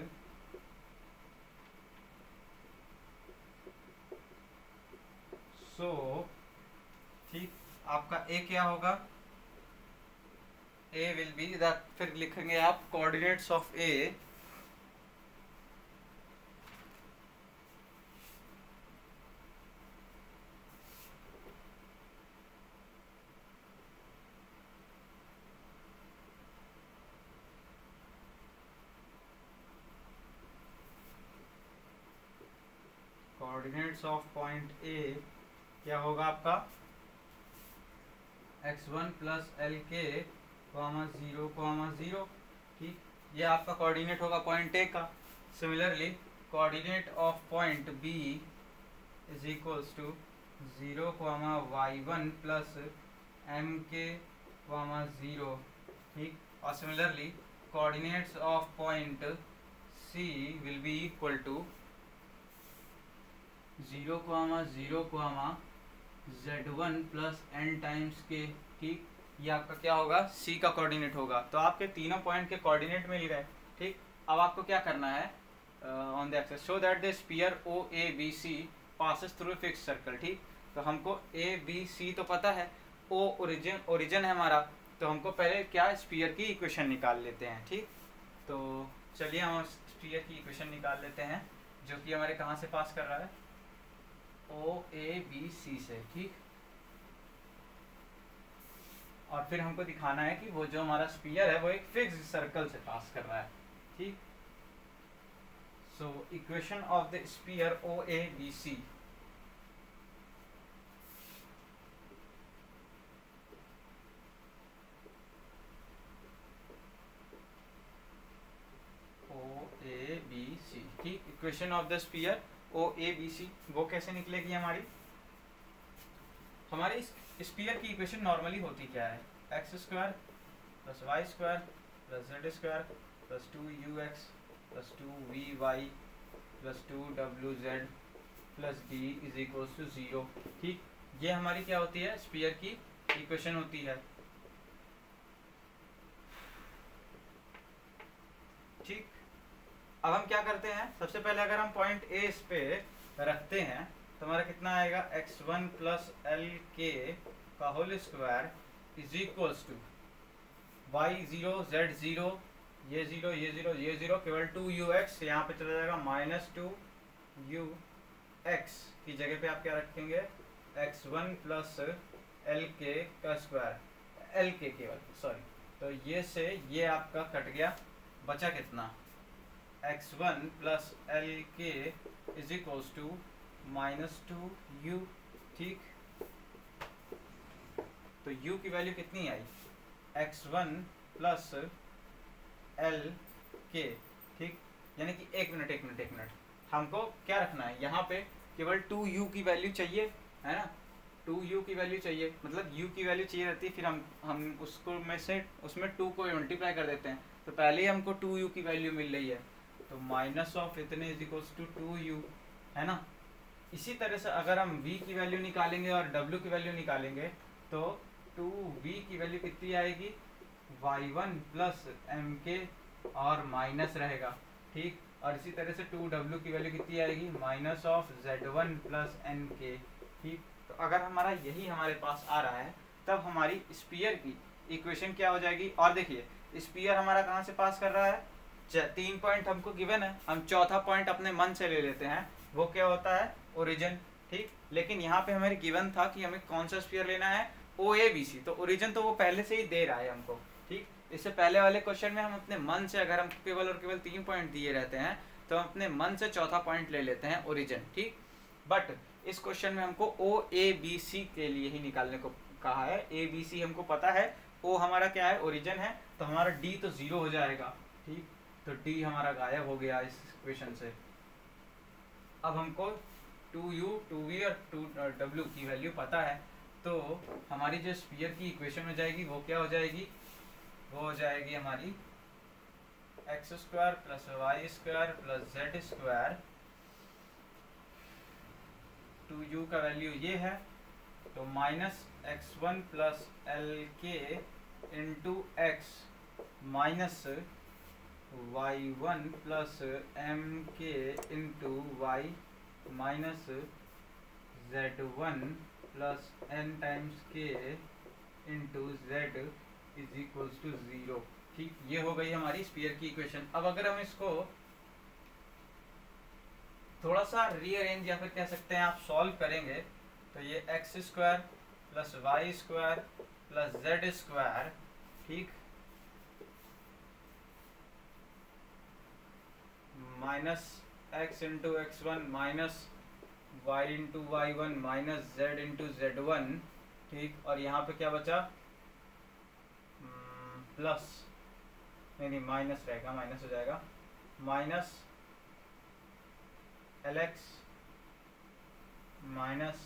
Speaker 1: so ठीक, आपका ए क्या होगा? ए विल बी द, फिर लिखेंगे आप coordinates of A coordinates of point A क्या होगा आपका? x1 प्लस एल के 0, 0। ठीक, ये आपका कोऑर्डिनेट होगा पॉइंट ए का। Similarly coordinate of point B is equals to 0, y1 plus M k 0। ठीक, और similarly coordinates of point C will be equal to 0, 0, z1 plus n times k. ठीक, ये आपका क्या होगा? सी का कोऑर्डिनेट होगा। तो आपके तीनों पॉइंट के कोऑर्डिनेट मिल गए। ठीक, अब आपको क्या करना है? On the axes so that the sphere O A B C passes through fix circle. ठीक, तो हमको ए बी सी तो पता है, ओ ओरिजिन है हमारा, तो हमको पहले क्या स्फीयर की इक्वेशन निकाल लेते हैं। ठीक, तो चलिए हम स्फीयर की इक्वेशन निकाल लेते हैं, जो कि हमारे कहाँ से पास कर रहा है? ओ ए बी सी से। ठीक, और फिर हमको दिखाना है कि वो जो हमारा स्फीयर है वो एक फिक्स्ड सर्कल से पास कर रहा है। ठीक, so equation of the sphere O A B C ठीक, equation of the sphere O A B C वो कैसे निकलेगी हमारी? हमारी स्फीयर की इक्वेशन नॉर्मली होती क्या है? X square plus Y square plus Z square plus 2ux plus 2vy plus 2wz plus d is equals to 0। ठीक, ये हमारी क्या होती है? स्फीयर की इक्वेशन होती है। ठीक, अब हम क्या करते हैं? सबसे पहले अगर हम पॉइंट ए इस पे रखते हैं तो हमारा कितना आएगा? x1 प्लस एल के का whole square is equals to y0 z0 ये 0 ये 0 ये 0 केवल 2ux यहाँ पे चला जाएगा -2ux की जगह पे आप क्या रखेंगे? x1 प्लस एल के का स्क्वायर, एल के केवल सॉरी, तो ये से ये आपका कट गया, बचा कितना x1 प्लस एल के इज इक्वल्स टू -2u। ठीक, तो u की वैल्यू कितनी आई, x1 प्लस एल के। ठीक, यानी कि एक मिनट हमको क्या रखना है, यहाँ पे केवल 2u की वैल्यू चाहिए, है ना, 2u की वैल्यू चाहिए, मतलब u की वैल्यू चाहिए रहती है, फिर हम उसको में से उसमें 2 को मल्टीप्लाई कर देते हैं, तो पहले ही हमको 2u की वैल्यू मिल रही है, तो माइनस ऑफ इतने इज इक्वल्स टू 2u, है ना। इसी तरह से अगर हम v की वैल्यू निकालेंगे और w की वैल्यू निकालेंगे तो 2v की वैल्यू कितनी आएगी, y1 प्लस एम के और माइनस रहेगा। ठीक, और इसी तरह से 2w की वैल्यू कितनी आएगी, minus of z1 plus N के। ठीक, तो अगर हमारा यही हमारे पास आ रहा है तब हमारी स्फीयर की इक्वेशन क्या हो जाएगी। और देखिए स्फीयर हमारा कहाँ से पास कर रहा है, 3 पॉइंट हमको गिवन है, हम चौथा पॉइंट अपने मन से ले लेते हैं, वो क्या होता है, ओरिजिन। ठीक, लेकिन यहाँ पे हमारे गिवन था कि हमें कौन सा स्फीयर लेना है, OABC, तो ओरिजिन तो वो पहले से ही दे रहा है हमको। ठीक, इससे पहले वाले क्वेश्चन में हम अपने मन से, अगर हम केवल और केवल 3 पॉइंट दिए रहते हैं तो हम अपने मन से चौथा पॉइंट ले लेते हैं, ओरिजिन। ठीक, बट इस क्वेश्चन में हमको OABC के लिए ही निकालने को कहा है। ABC हमको पता है, O हमारा क्या है, ओरिजिन है, तो हमारा D तो 0 हो जाएगा। ठीक, तो D हमारा गायब हो गया इस इक्वेशन से। अब हमको 2u 2v और 2w की वैल्यू पता है, तो हमारी जो स्फीयर की इक्वेशन हो जाएगी वो क्या हो जाएगी, वो हो जाएगी हमारी x square plus Y square plus Z square, 2u का वैल्यू ये है, तो minus x1 plus L K into X minus y1 plus M K into Y minus z1 plus n times K into z is equals to 0। ठीक, ये हो गई हमारी sphere की इक्वेशन। अब अगर हम इसको थोड़ा सा रीअरेंज या फिर कह सकते हैं आप सॉल्व करेंगे, तो ये X square plus Y square plus Z square, ठीक, minus X into x1 minus Y into y1 minus Z into z1। ठीक, और यहाँ पे क्या बचा, प्लस नहीं माइनस रहेगा, माइनस हो जाएगा, minus LX minus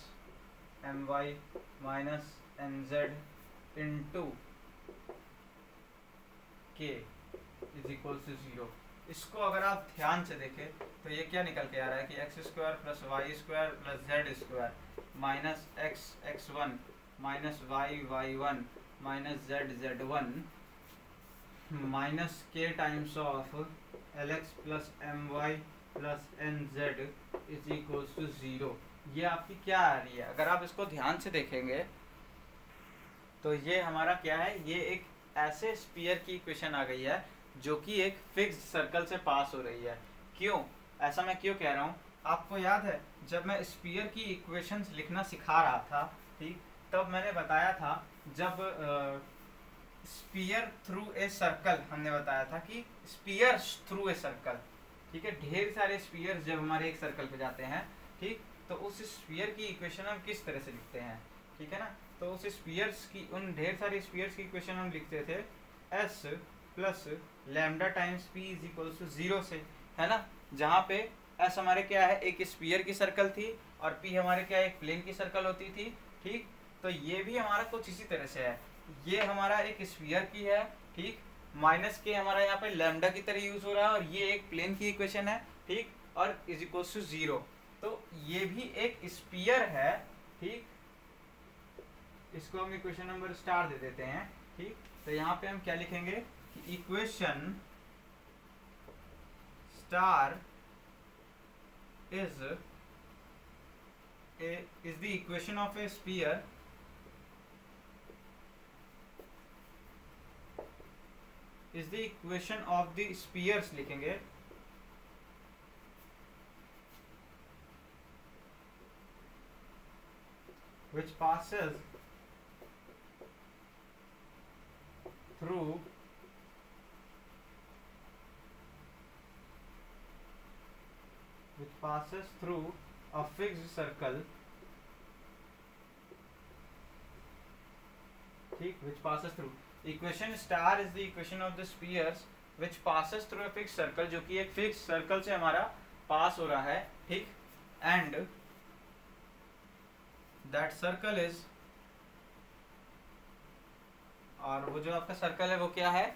Speaker 1: MY minus NZ into K is equal to 0। इसको अगर आप ध्यान से देखें तो ये क्या निकल के आ रहा है कि X square plus Y square plus Z square minus X x1 minus Y y1 minus Z z1 minus K times of LX plus MY plus NZ is equals to 0। ये आपकी क्या आ रही है, अगर आप इसको ध्यान से देखेंगे तो ये हमारा क्या है, ये एक ऐसे स्फीयर की इक्वेशन आ गई है जो कि एक फिक्स्ड सर्कल से पास हो रही है। क्यों, ऐसा मैं क्यों कह रहा हूँ, आपको याद है जब मैं स्फीयर की इक्वेशंस लिखना सिखा रहा था, ठीक, तब मैंने बताया था जब स्फीयर थ्रू ए सर्कल, हमने बताया था कि स्फीयर थ्रू ए सर्कल, ठीक है, ढेर सारे स्फीयर जब हमारे एक सर्कल पे जाते हैं, ठीक, तो उस स्फीयर की इक्वेशन हम किस तरह से लिखते हैं, ठीक है ना, तो उस स्फीयर्स की, उन ढेर सारे स्फीयर्स की इक्वेशन हम लिखते थे S plus lambda times P is equals to 0 से, है ना, जहाँ पे S हमारे क्या है, एक स्फीयर की सर्कल थी और P हमारे क्या है, एक प्लेन की सर्कल होती थी। ठीक, तो ये भी हमारा कुछ इसी तरह से है, ये हमारा एक स्फीयर की है, ठीक, माइनस के हमारा यहाँ पे लैम्डा की तरह यूज हो रहा है और ये एक प्लेन की इक्वेशन है, ठीक, और इज इक्वल्स टू 0, तो ये भी एक स्फीयर है। ठीक, इसको हम इक्वेशन नंबर स्टार दे देते हैं। ठीक, तो यहाँ पे हम क्या लिखेंगे कि equation star is the equation of A sphere is the equation of the spheres लिखेंगे which passes through a fixed circle, ठीक, which passes through, equation star is the equation of the spheres which passes through a fixed circle, जो कि एक fix circle से हमारा पास हो रहा है, ठीक, and that circle is, और वो जो आपका सर्कल है वो क्या है,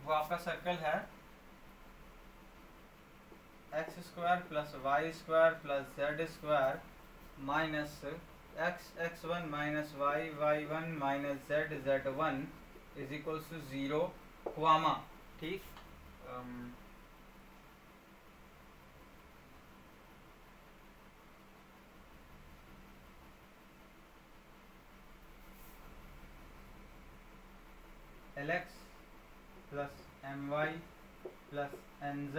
Speaker 1: वो आपका सर्कल है x square plus Y square plus Z square minus x one minus y one minus z one is equals to 0, comma, ठीक, LX plus MY plus NZ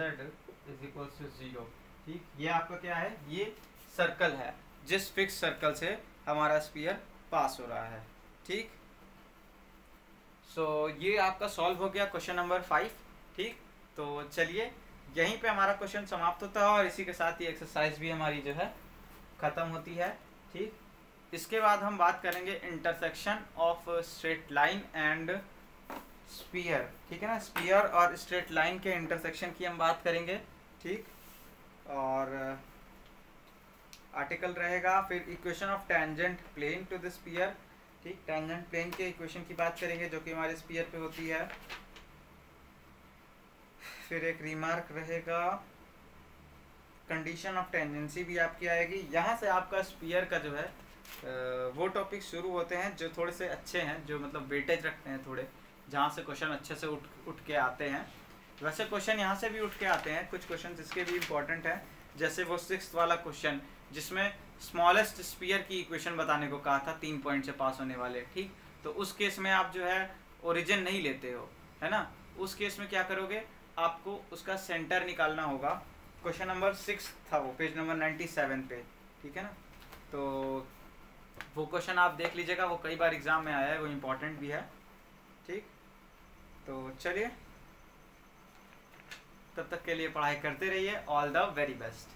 Speaker 1: is equals to 0, ठीक, ये आपका क्या है, ये सर्कल है जिस फिक्स सर्कल से हमारा स्फीयर पास हो रहा है, ठीक। सो ये आपका सॉल्व हो गया क्वेश्चन नंबर 5, ठीक। तो चलिए यहीं पे हमारा क्वेश्चन समाप्त होता है और इसी के साथ ही एक्सरसाइज भी हमारी जो है ख़त्म होती है, ठीक। इसके बाद हम बात करेंगे intersection of straight line and sphere, ठीक है ना, स्फीयर और स्ट्रेट लाइन के इंटरसेक्शन की हम बात करेंगे, ठीक। और आर्टिकल रहेगा, फिर equation of tangent plane to the sphere, ठीक, टेंजेंट प्लेन के इक्वेशन की बात करेंगे जो कि हमारे स्फीयर पे होती है। फिर एक रिमार्क रहेगा, कंडीशन ऑफ टेंजेंसी भी आपकी आएगी। यहाँ से आपका स्फीयर का जो है वो टॉपिक शुरू होते हैं जो थोड़े से अच्छे हैं, जो मतलब वेटेज रखते हैं थोड़े, जहाँ से क्वेश्चन अच्छे से उठ के आते हैं। वैसे क्वेश्चन यहाँ से भी उठ के आते हैं, कुछ क्वेश्चन इसके भी इम्पोर्टेंट हैं, जैसे वो 6th वाला क्वेश्चन जिसमें स्मॉलेस्ट स्फीयर की इक्वेशन बताने को कहा था 3 पॉइंट से पास होने वाले, ठीक। तो उस केस में आप जो है ओरिजिन नहीं लेते हो, है ना, उस केस में क्या करोगे, आपको उसका सेंटर निकालना होगा। क्वेश्चन नंबर 6 था वो, पेज नंबर 97 पे, ठीक है ना। तो वो क्वेश्चन आप देख लीजिएगा, वो कई बार एग्जाम में आया है, वो इम्पोर्टेंट भी है, ठीक। तो चलिए तब तक के लिए पढ़ाई करते रहिए, ऑल द वेरी बेस्ट।